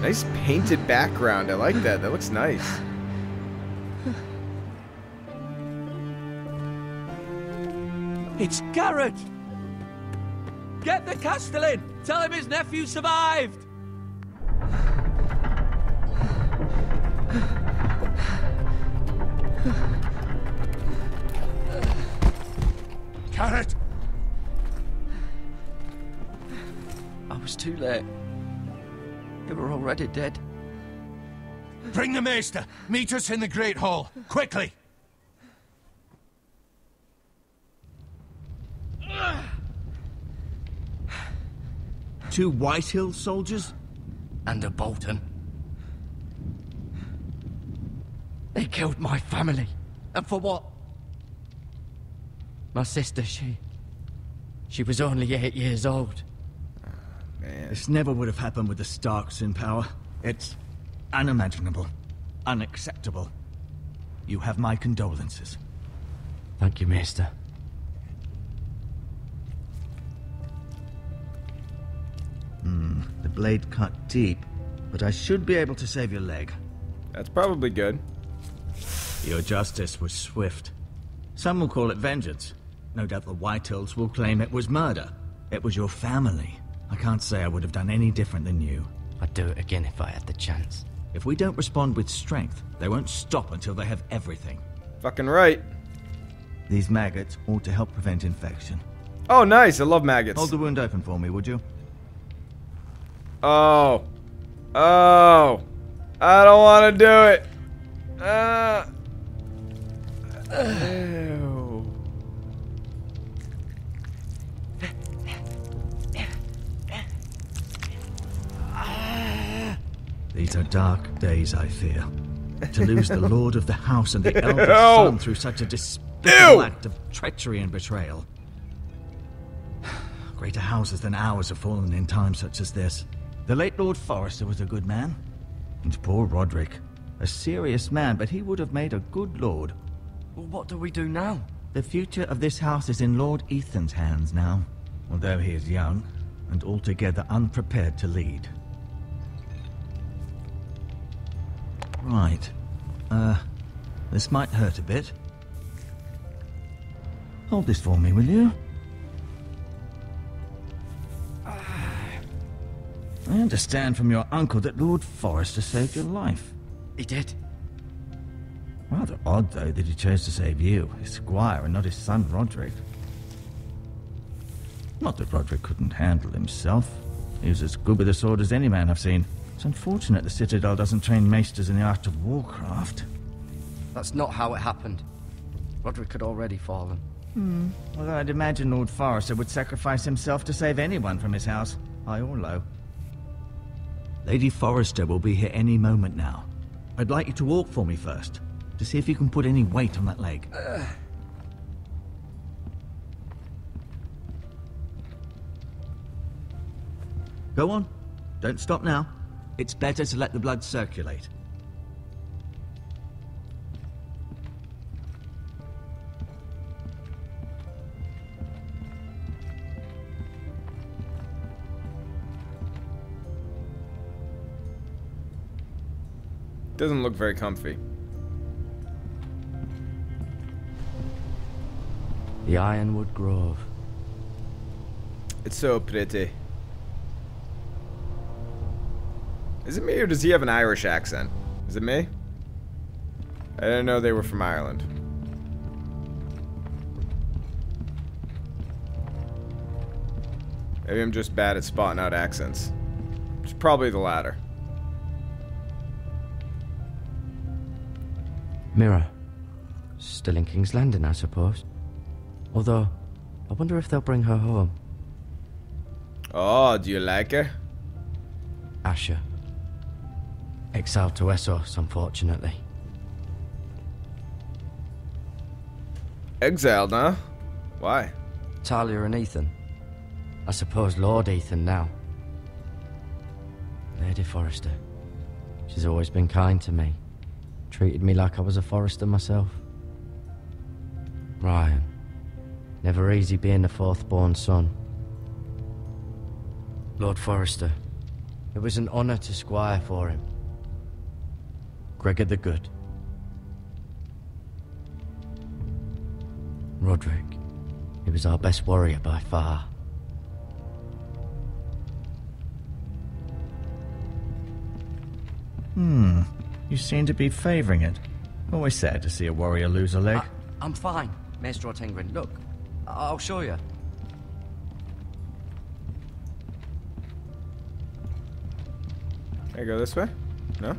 Nice painted background. I like that. That looks nice. It's Gared! Get the Castellan! Tell him his nephew survived! Gared! I was too late. They were already dead. Bring the Maester! Meet us in the Great Hall! Quickly! Two Whitehill soldiers? And a Bolton. They killed my family. And for what? My sister, she was only 8 years old. Man. This never would have happened with the Starks in power. It's unimaginable. Unacceptable. You have my condolences. Thank you, Maester. The blade cut deep, but I should be able to save your leg. That's probably good. Your justice was swift. Some will call it vengeance. No doubt the Whitehills will claim it was murder. It was your family. I can't say I would have done any different than you. I'd do it again if I had the chance. If we don't respond with strength, they won't stop until they have everything. Fucking right. These maggots ought to help prevent infection. Oh, nice. I love maggots. Hold the wound open for me, would you? Oh. Oh. I don't want to do it. Ew. These are dark days, I fear. To lose the lord of the house and the eldest Ew. son through such a despicable Ew. act of treachery and betrayal. Greater houses than ours have fallen in times such as this. The late Lord Forrester was a good man. And poor Roderick. A serious man, but he would have made a good lord. Well, what do we do now? The future of this house is in Lord Ethan's hands now. Although he is young, and altogether unprepared to lead. Right. This might hurt a bit. Hold this for me, will you? I understand from your uncle that Lord Forrester saved your life. He did. Rather odd, though, that he chose to save you, his squire, and not his son Roderick. Not that Roderick couldn't handle himself. He was as good with a sword as any man I've seen. It's unfortunate the Citadel doesn't train maesters in the art of warcraft. That's not how it happened. Roderick had already fallen. Although I'd imagine Lord Forrester would sacrifice himself to save anyone from his house, high or low. Lady Forrester will be here any moment now. I'd like you to walk for me first, to see if you can put any weight on that leg. Go on. Don't stop now. It's better to let the blood circulate. Doesn't look very comfy. The Ironwood Grove. It's so pretty. Is it me or does he have an Irish accent? Is it me? I didn't know they were from Ireland. Maybe I'm just bad at spotting out accents. It's probably the latter. Mirror. Still in King's Landing, I suppose. Although, I wonder if they'll bring her home. Oh, do you like her? Asher. Exiled to Essos, unfortunately. Exiled, huh? Why? Talia and Ethan. I suppose Lord Ethan now. Lady Forrester. She's always been kind to me. Treated me like I was a Forrester myself. Ryan. Never easy being the fourth-born son. Lord Forrester. It was an honor to squire for him. Gregor the Good. Roderick. He was our best warrior by far. You seem to be favoring it. Always sad to see a warrior lose a leg. I'm fine, Maester Ortengrin. Look, I'll show you. Can I go this way? No?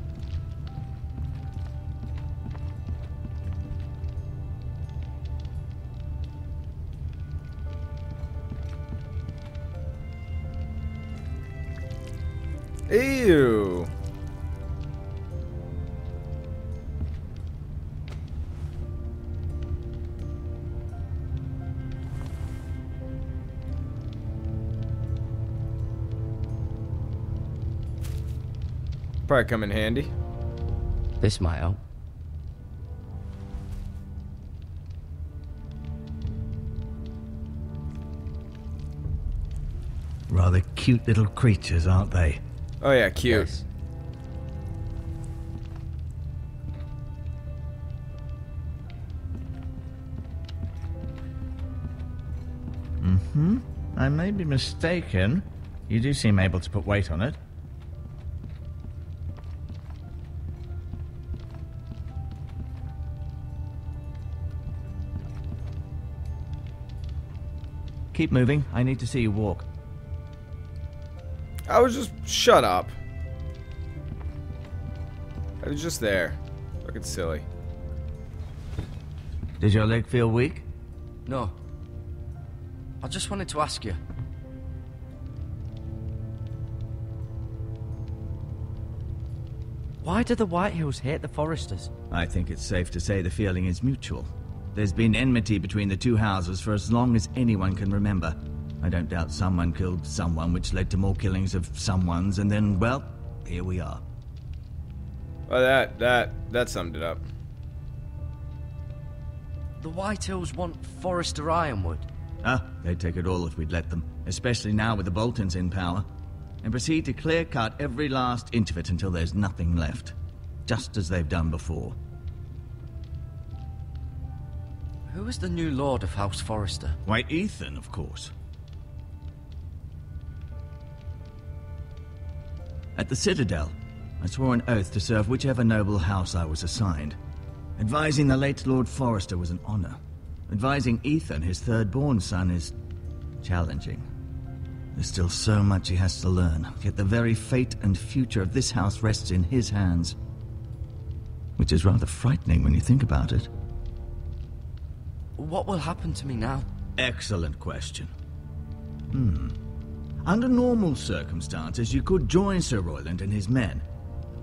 Ew. Probably come in handy. This might help. Rather cute little creatures, aren't they? Oh yeah, cute. Yes. I may be mistaken. You do seem able to put weight on it. Keep moving. I need to see you walk. I was just... Shut up. I was just there. Looking silly. Does your leg feel weak? No. I just wanted to ask you. Why do the Whitehills hate the Forresters? I think it's safe to say the feeling is mutual. There's been enmity between the two houses for as long as anyone can remember. I don't doubt someone killed someone, which led to more killings of someones, and then, well, here we are. Well, that summed it up. The Whitehills want Forrester Ironwood. They'd take it all if we'd let them, especially now with the Boltons in power, and proceed to clear-cut every last inch of it until there's nothing left, just as they've done before. Who is the new Lord of House Forrester? Why, Ethan, of course. At the Citadel, I swore an oath to serve whichever noble house I was assigned. Advising the late Lord Forrester was an honor. Advising Ethan, his third-born son, is challenging. There's still so much he has to learn, yet the very fate and future of this house rests in his hands. Which is rather frightening when you think about it. What will happen to me now? Excellent question. Under normal circumstances, you could join Sir Royland and his men.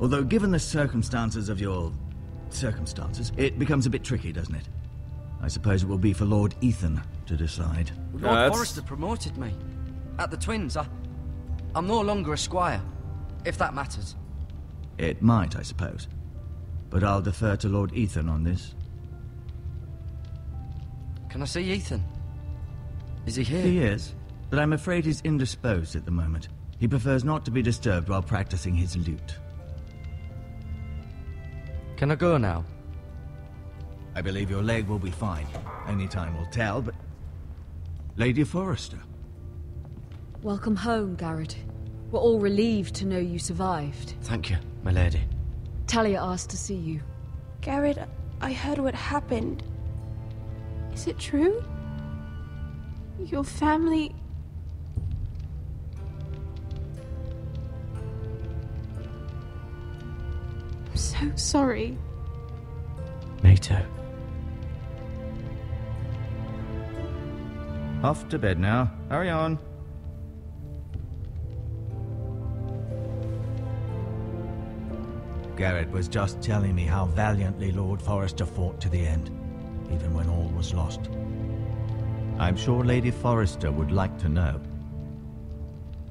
Although given the circumstances of your... circumstances, it becomes a bit tricky, doesn't it? I suppose it will be for Lord Ethan to decide. Lord Forrester promoted me. At the Twins, I'm no longer a squire, if that matters. It might, I suppose. But I'll defer to Lord Ethan on this. Can I see Ethan? Is he here? He is, but I'm afraid he's indisposed at the moment. He prefers not to be disturbed while practicing his lute. Can I go now? I believe your leg will be fine. Only time will tell, but... Lady Forrester. Welcome home, Gared. We're all relieved to know you survived. Thank you, my lady. Talia asked to see you. Gared, I heard what happened. Is it true? Your family... I'm so sorry. Me too. Off to bed now. Hurry on. Gared was just telling me how valiantly Lord Forrester fought to the end, even when all was lost. I'm sure Lady Forrester would like to know.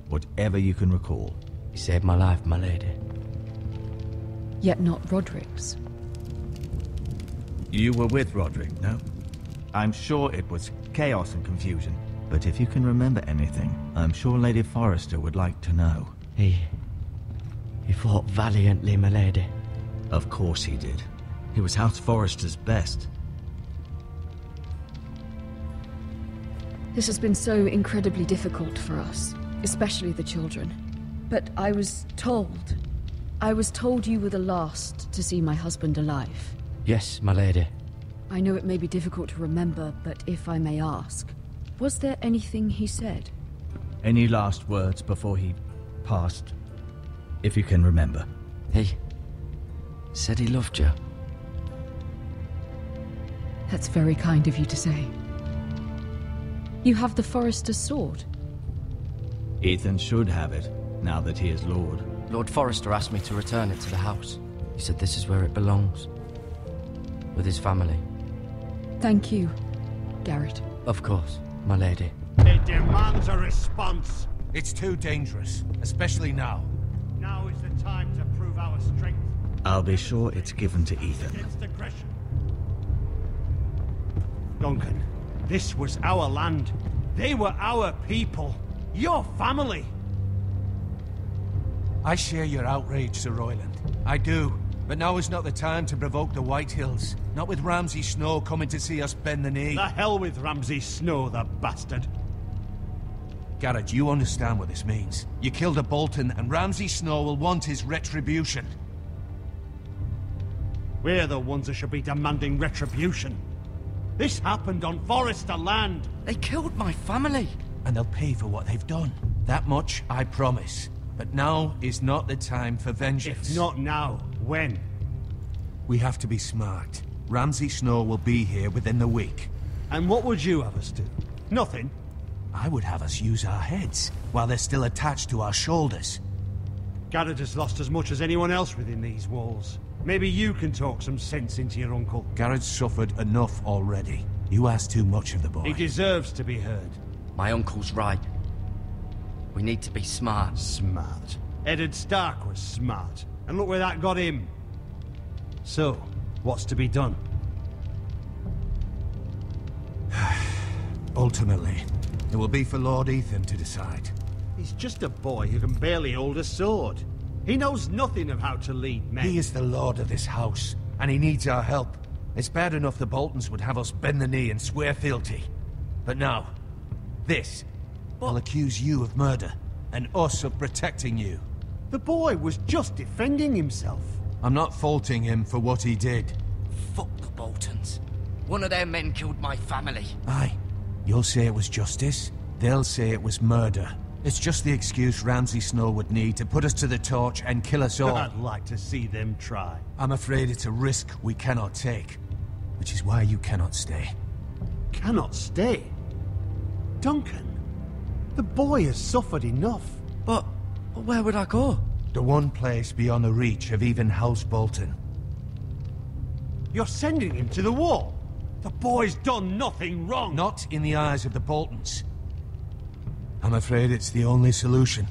Whatever you can recall. He saved my life, my lady. Yet not Roderick's. You were with Roderick, no? I'm sure it was chaos and confusion. But if you can remember anything, I'm sure Lady Forrester would like to know. He He fought valiantly, my lady. Of course he did. He was House Forrester's best. This has been so incredibly difficult for us, especially the children. But I was told you were the last to see my husband alive. Yes, my lady. I know it may be difficult to remember, but if I may ask, was there anything he said? Any last words before he passed? If you can remember. He said he loved you. That's very kind of you to say. You have the Forrester's sword. Ethan should have it, now that he is Lord. Lord Forrester asked me to return it to the house. He said this is where it belongs. With his family. Thank you, Gared. Of course, my lady. It demands a response. It's too dangerous, especially now. Now is the time to prove our strength. I'll be sure it's given to Ethan. Against aggression. Duncan, this was our land. They were our people. Your family. I share your outrage, Sir Royland. I do. But now is not the time to provoke the Whitehills. Not with Ramsay Snow coming to see us bend the knee. The hell with Ramsay Snow, the bastard. Gared, you understand what this means. You killed a Bolton, and Ramsay Snow will want his retribution. We're the ones that should be demanding retribution. This happened on Forrester land. They killed my family. And they'll pay for what they've done. That much, I promise. But now is not the time for vengeance. If not now, when? We have to be smart. Ramsay Snow will be here within the week. And what would you have us do? Nothing. I would have us use our heads, while they're still attached to our shoulders. Gared has lost as much as anyone else within these walls. Maybe you can talk some sense into your uncle. Gared's suffered enough already. You ask too much of the boy. He deserves to be heard. My uncle's right. We need to be smart. Smart. Eddard Stark was smart. And look where that got him. So, what's to be done? Ultimately, it will be for Lord Ethan to decide. He's just a boy who can barely hold a sword. He knows nothing of how to lead men. He is the lord of this house, and he needs our help. It's bad enough the Boltons would have us bend the knee and swear fealty. But now, this will accuse you of murder, and us of protecting you. The boy was just defending himself. I'm not faulting him for what he did. Fuck the Boltons. One of their men killed my family. Aye. You'll say it was justice. They'll say it was murder. It's just the excuse Ramsay Snow would need to put us to the torch and kill us all. I'd like to see them try. I'm afraid it's a risk we cannot take. Which is why you cannot stay. Cannot stay? Duncan, the boy has suffered enough. But where would I go? The one place beyond the reach of even House Bolton. You're sending him to the wall. The boy's done nothing wrong. Not in the eyes of the Boltons. I'm afraid it's the only solution.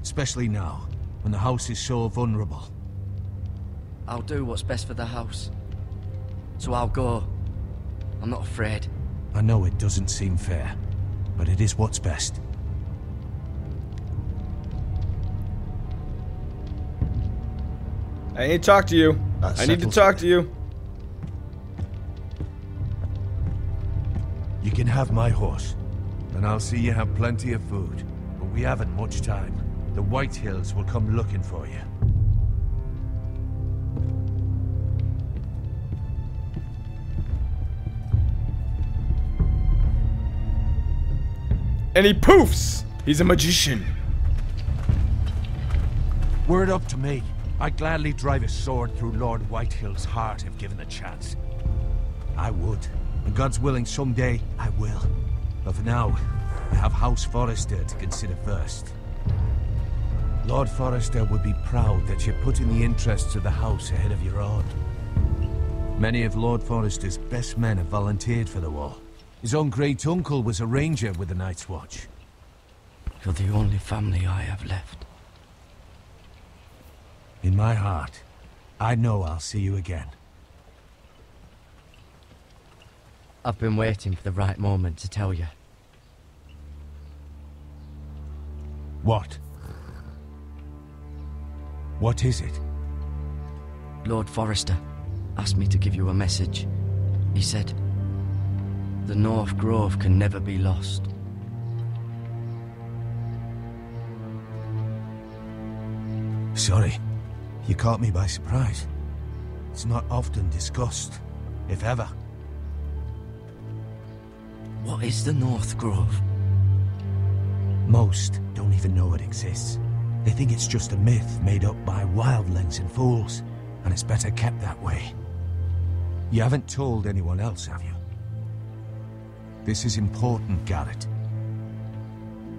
Especially now, when the house is so vulnerable. I'll do what's best for the house. So I'll go. I'm not afraid. I know it doesn't seem fair, but it is what's best. I need to talk to you. I need to talk to you. You can have my horse, and I'll see you have plenty of food. But we haven't much time. The Whitehills will come looking for you. And he poofs! He's a magician. Were it up to me, I'd gladly drive a sword through Lord Whitehill's heart if given the chance. I would. And God's willing, someday I will. But for now, I have House Forrester to consider first. Lord Forrester would be proud that you're putting the interests of the house ahead of your own. Many of Lord Forrester's best men have volunteered for the war. His own great-uncle was a ranger with the Night's Watch. You're the only family I have left. In my heart, I know I'll see you again. I've been waiting for the right moment to tell you. What? What is it? Lord Forrester asked me to give you a message. He said, the North Grove can never be lost. Sorry, you caught me by surprise. It's not often discussed, if ever. What is the North Grove? Most don't even know it exists. They think it's just a myth made up by wildlings and fools, and it's better kept that way. You haven't told anyone else, have you? This is important, Gared.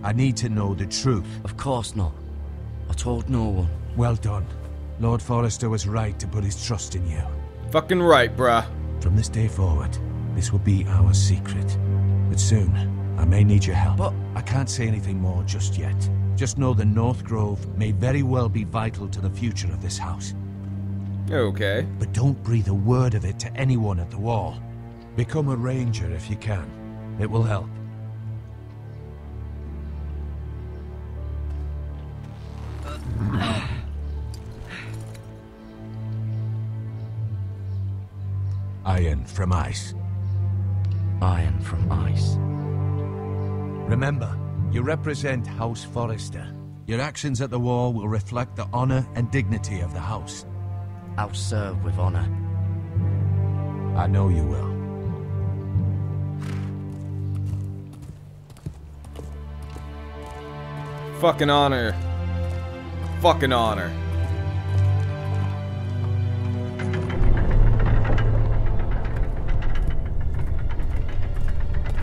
I need to know the truth. Of course not. I told no one. Well done. Lord Forrester was right to put his trust in you. Fucking right, bruh. From this day forward, this will be our secret. But soon, I may need your help. But I can't say anything more just yet. Just know the North Grove may very well be vital to the future of this house. Okay. But don't breathe a word of it to anyone at the Wall. Become a ranger if you can. It will help. Iron from ice. Iron from ice. Remember, you represent House Forrester. Your actions at the Wall will reflect the honor and dignity of the house. I'll serve with honor. I know you will. Fucking honor. Fucking honor.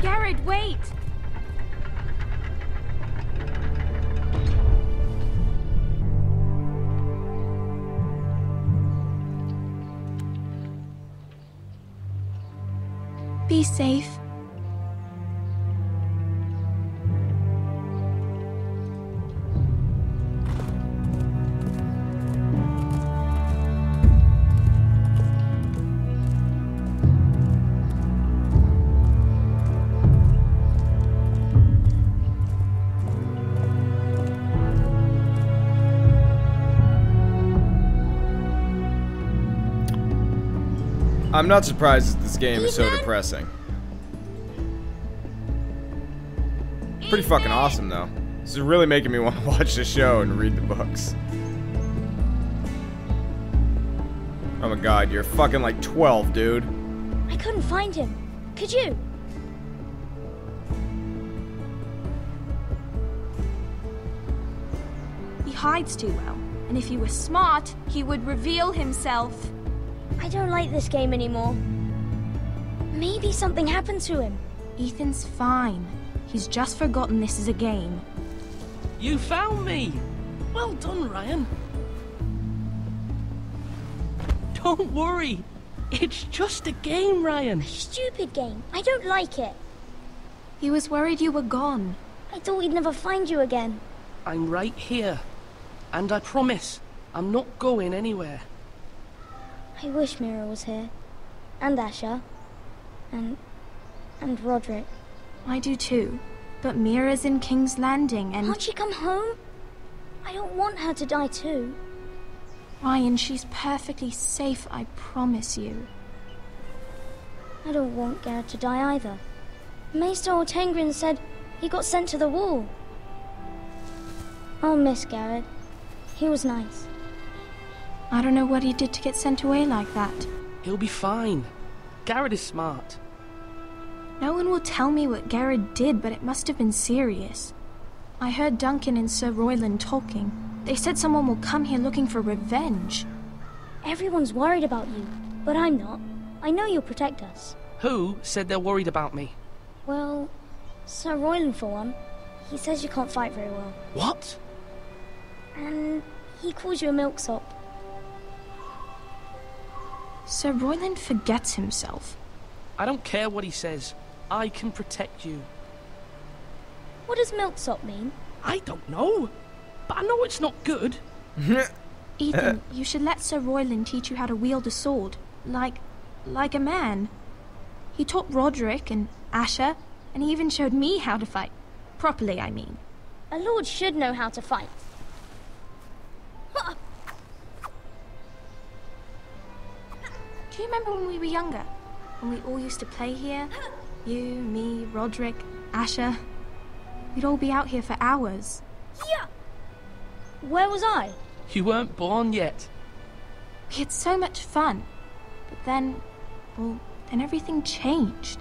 Gared, wait! Be safe. I'm not surprised that this game is so depressing. Pretty fucking awesome, though. This is really making me want to watch the show and read the books. Oh my god, you're fucking like 12, dude. I couldn't find him. Could you? He hides too well, and if he were smart, he would reveal himself. I don't like this game anymore. Maybe something happened to him. Ethan's fine. He's just forgotten this is a game. You found me! Well done, Ryan. Don't worry. It's just a game, Ryan. Stupid game. I don't like it. He was worried you were gone. I thought we'd never find you again. I'm right here. And I promise, I'm not going anywhere. I wish Mira was here. And Asher. And Roderick. I do too. But Mira's in King's Landing and... Can't she come home? I don't want her to die too. Ryan, she's perfectly safe, I promise you. I don't want Gared to die either. Maester Ortengrin said he got sent to the Wall. I'll miss Gared. He was nice. I don't know what he did to get sent away like that. He'll be fine. Gared is smart. No one will tell me what Gared did, but it must have been serious. I heard Duncan and Sir Royland talking. They said someone will come here looking for revenge. Everyone's worried about you, but I'm not. I know you'll protect us. Who said they're worried about me? Well, Sir Royland for one. He says you can't fight very well. What? And he calls you a milksop. Sir Royland forgets himself. I don't care what he says. I can protect you. What does milksop mean? I don't know. But I know it's not good. Ethan, you should let Sir Royland teach you how to wield a sword. Like a man. He taught Roderick and Asher, and he even showed me how to fight. Properly, I mean. A lord should know how to fight. Do you remember when we were younger? When we all used to play here? You, me, Roderick, Asher. We'd all be out here for hours. Yeah! Where was I? You weren't born yet. We had so much fun. But then, well, then everything changed.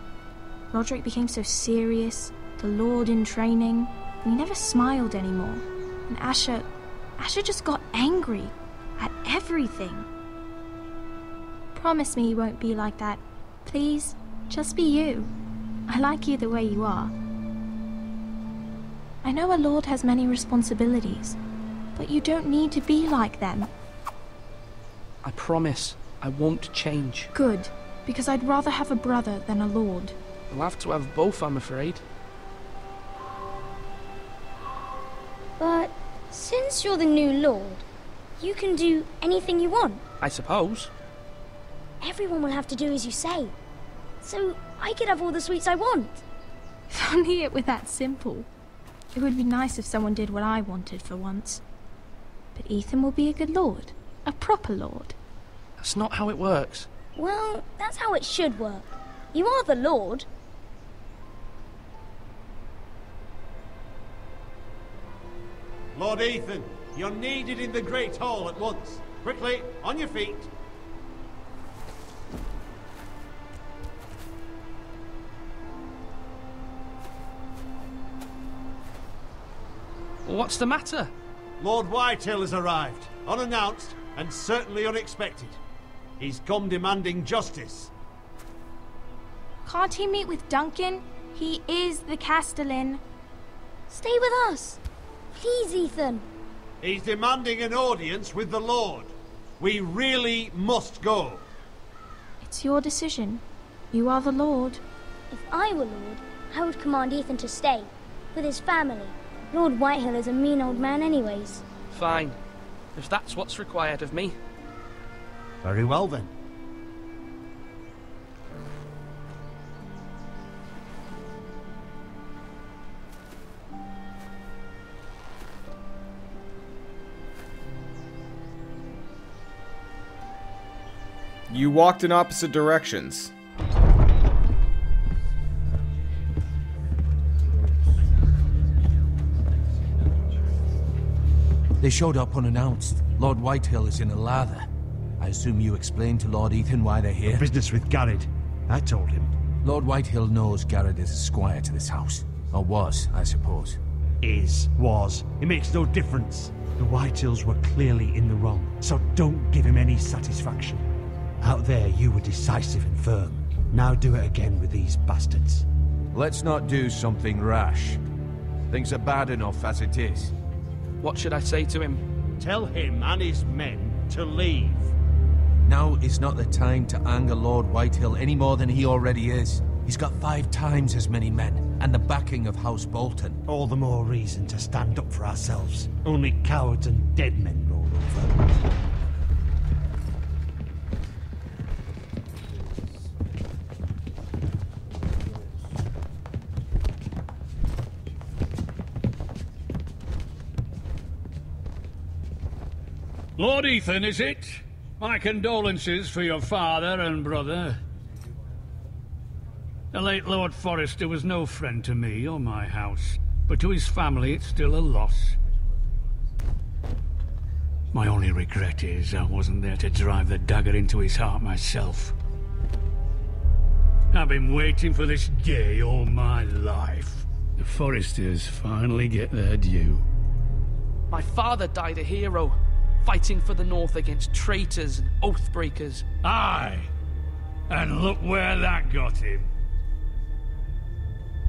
Roderick became so serious, the Lord in training, and he never smiled anymore. And Asher just got angry at everything. Promise me you won't be like that. Please, just be you. I like you the way you are. I know a lord has many responsibilities, but you don't need to be like them. I promise I won't change. Good, because I'd rather have a brother than a lord. I'll have to have both, I'm afraid. But since you're the new lord, you can do anything you want. I suppose. Everyone will have to do as you say. So I could have all the sweets I want. If only it were that simple. It would be nice if someone did what I wanted for once. But Ethan will be a good lord. A proper lord. That's not how it works. Well, that's how it should work. You are the lord. Lord Ethan, you're needed in the Great Hall at once. Quickly, on your feet. What's the matter? Lord Whitehill has arrived, unannounced and certainly unexpected. He's come demanding justice. Can't he meet with Duncan? He is the Castellan. Stay with us. Please, Ethan. He's demanding an audience with the Lord. We really must go. It's your decision. You are the Lord. If I were lord, I would command Ethan to stay, with his family. Lord Whitehill is a mean old man anyways. Fine. If that's what's required of me. Very well then. You walked in opposite directions. They showed up unannounced. Lord Whitehill is in a lather. I assume you explained to Lord Ethan why they're here? Business with Gared. I told him. Lord Whitehill knows Gared is a squire to this house. Or was, I suppose. Was. It makes no difference. The Whitehills were clearly in the wrong, so don't give him any satisfaction. Out there, you were decisive and firm. Now do it again with these bastards. Let's not do something rash. Things are bad enough as it is. What should I say to him? Tell him and his men to leave. Now is not the time to anger Lord Whitehill any more than he already is. He's got 5 times as many men, and the backing of House Bolton. All the more reason to stand up for ourselves. Only cowards and dead men roll over. Lord Ethan, is it? My condolences for your father and brother. The late Lord Forrester was no friend to me or my house, but to his family it's still a loss. My only regret is I wasn't there to drive the dagger into his heart myself. I've been waiting for this day all my life. The Forresters finally get their due. My father died a hero, fighting for the North against traitors and oathbreakers. Aye, and look where that got him.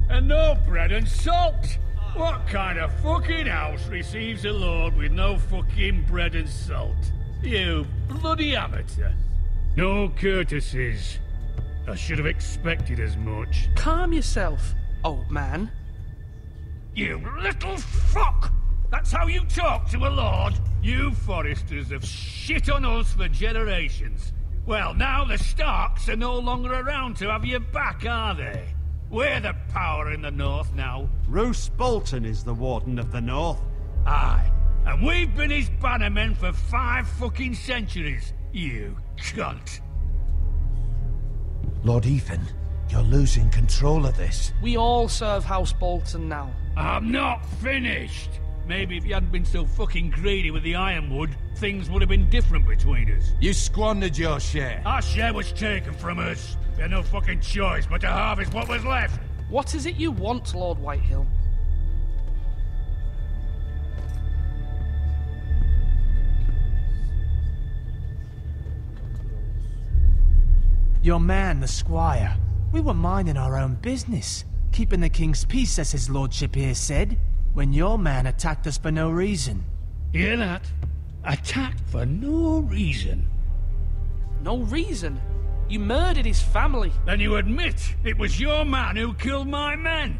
And no bread and salt! What kind of fucking house receives a lord with no fucking bread and salt? You bloody amateur. No courtesies. I should have expected as much. Calm yourself, old man. You little fuck! That's how you talk to a lord? You Forresters have shit on us for generations. Well, now the Starks are no longer around to have your back, are they? We're the power in the North now. Roose Bolton is the Warden of the North. Aye, and we've been his bannermen for 5 fucking centuries, you cunt. Lord Ethan, you're losing control of this. We all serve House Bolton now. I'm not finished. Maybe if you hadn't been so fucking greedy with the ironwood, things would have been different between us. You squandered your share. Our share was taken from us. We had no fucking choice but to harvest what was left. What is it you want, Lord Whitehill? Your man, the squire. We were minding our own business, keeping the king's peace, as his lordship here said, when your man attacked us for no reason. Hear that? Attacked for no reason. No reason? You murdered his family. Then you admit it was your man who killed my men.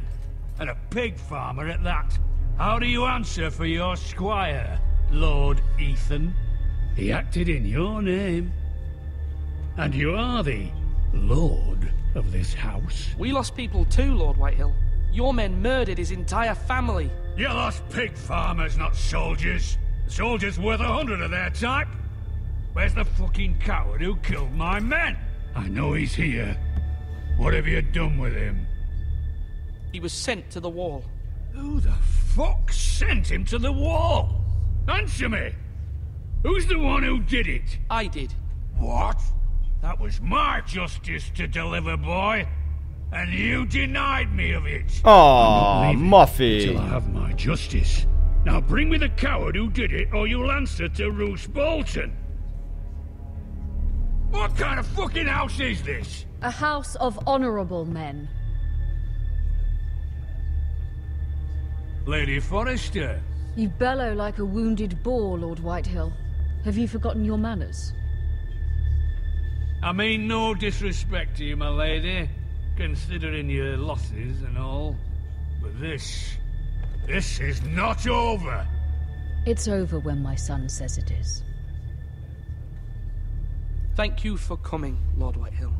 And a pig farmer at that. How do you answer for your squire, Lord Ethan? He acted in your name. And you are the lord of this house. We lost people too, Lord Whitehill. Your men murdered his entire family. You lost pig farmers, not soldiers. The soldiers worth 100 of their type. Where's the fucking coward who killed my men? I know he's here. What have you done with him? He was sent to the wall. Who the fuck sent him to the wall? Answer me! Who's the one who did it? I did. What? That was my justice to deliver, boy. And you denied me of it. Aw, Muffy. Till I have my justice. Now bring me the coward who did it, or you'll answer to Roose Bolton. What kind of fucking house is this? A house of honorable men. Lady Forrester. You bellow like a wounded boar, Lord Whitehill. Have you forgotten your manners? I mean no disrespect to you, my lady, considering your losses and all. But this is not over. It's over when my son says it is. Thank you for coming, Lord Whitehill.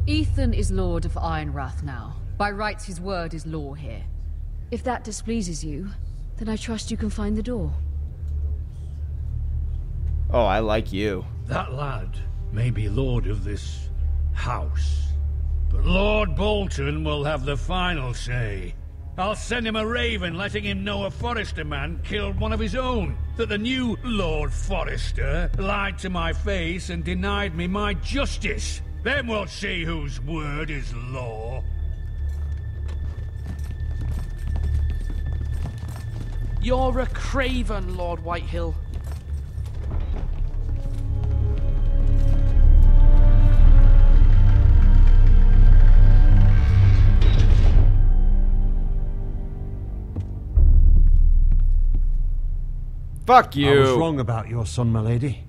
Ethan is Lord of Ironrath now. By rights, his word is law here. If that displeases you, then I trust you can find the door. Oh, I like you. That lad may be lord of this house, but Lord Bolton will have the final say. I'll send him a raven letting him know a Forrester man killed one of his own, that the new Lord Forrester lied to my face and denied me my justice. Then we'll see whose word is law. You're a craven, Lord Whitehill. Fuck you. I was wrong about your son, my lady.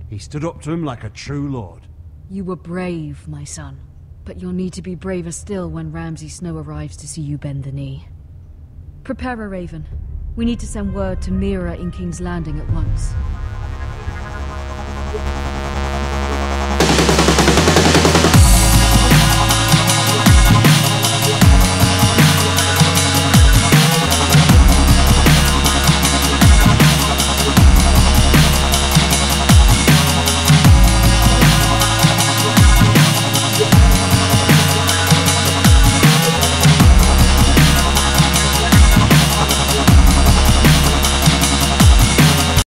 He stood up to him like a true lord. You were brave, my son. But you'll need to be braver still when Ramsay Snow arrives to see you bend the knee. Prepare a raven. We need to send word to Mira in King's Landing at once.